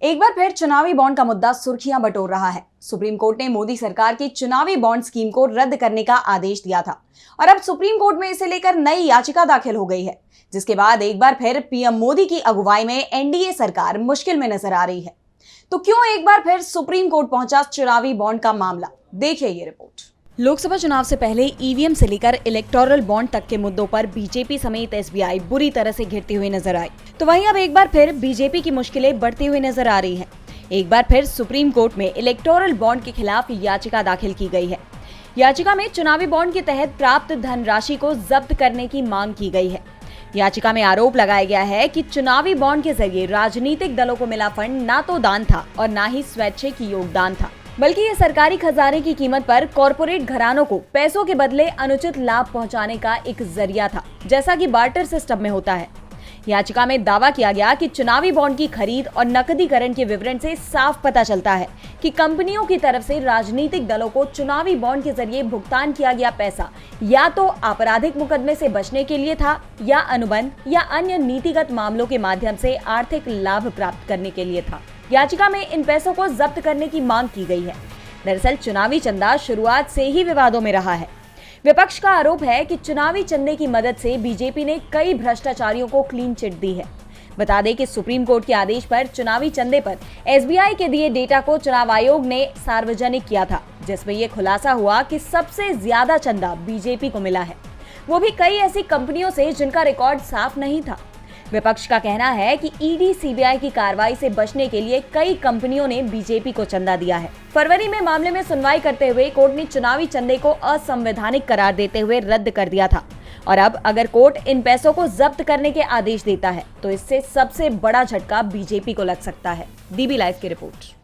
एक बार फिर चुनावी बॉन्ड का मुद्दा सुर्खियां बटोर रहा है। सुप्रीम कोर्ट ने मोदी सरकार की चुनावी बॉन्ड स्कीम को रद्द करने का आदेश दिया था और अब सुप्रीम कोर्ट में इसे लेकर नई याचिका दाखिल हो गई है, जिसके बाद एक बार फिर पीएम मोदी की अगुवाई में एनडीए सरकार मुश्किल में नजर आ रही है। तो क्यों एक बार फिर सुप्रीम कोर्ट पहुंचा चुनावी बॉन्ड का मामला? देखिए ये रिपोर्ट। लोकसभा चुनाव से पहले ईवीएम से लेकर इलेक्टोरल बॉन्ड तक के मुद्दों पर बीजेपी समेत एसबीआई बुरी तरह से घिरती हुई नजर आई। तो वहीं अब एक बार फिर बीजेपी की मुश्किलें बढ़ती हुई नजर आ रही हैं। एक बार फिर सुप्रीम कोर्ट में इलेक्टोरल बॉन्ड के खिलाफ याचिका दाखिल की गई है। याचिका में चुनावी बॉन्ड के तहत प्राप्त धनराशि को जब्त करने की मांग की गई है। याचिका में आरोप लगाया गया है कि चुनावी बॉन्ड के जरिए राजनीतिक दलों को मिला फंड ना तो दान था और ना ही स्वैच्छिक योगदान था, बल्कि ये सरकारी खजाने की कीमत पर कॉरपोरेट घरानों को पैसों के बदले अनुचित लाभ पहुंचाने का एक जरिया था, जैसा कि बार्टर सिस्टम में होता है। याचिका में दावा किया गया कि चुनावी बॉन्ड की खरीद और नकदीकरण के विवरण से साफ पता चलता है कि कंपनियों की तरफ से राजनीतिक दलों को चुनावी बॉन्ड के जरिए भुगतान किया गया पैसा या तो आपराधिक मुकदमे से बचने के लिए था या अनुबंध या अन्य नीतिगत मामलों के माध्यम से आर्थिक लाभ प्राप्त करने के लिए था। याचिका में इन पैसों को जब्त करने की मांग की गई है। दरअसल चुनावी चंदा शुरुआत से ही विवादों में रहा है। विपक्ष का आरोप है कि चुनावी चंदे की मदद से बीजेपी ने कई भ्रष्टाचारियों को क्लीन चिट दी है। बता दें कि सुप्रीम कोर्ट के आदेश पर चुनावी चंदे पर एसबीआई के दिए डेटा को चुनाव आयोग ने सार्वजनिक किया था, जिसमें यह खुलासा हुआ कि सबसे ज्यादा चंदा बीजेपी को मिला है, वो भी कई ऐसी कंपनियों से जिनका रिकॉर्ड साफ नहीं था। विपक्ष का कहना है कि ईडी सीबीआई की कार्रवाई से बचने के लिए कई कंपनियों ने बीजेपी को चंदा दिया है। फरवरी में मामले में सुनवाई करते हुए कोर्ट ने चुनावी चंदे को असंवैधानिक करार देते हुए रद्द कर दिया था और अब अगर कोर्ट इन पैसों को जब्त करने के आदेश देता है तो इससे सबसे बड़ा झटका बीजेपी को लग सकता है। डीबी लाइव की रिपोर्ट।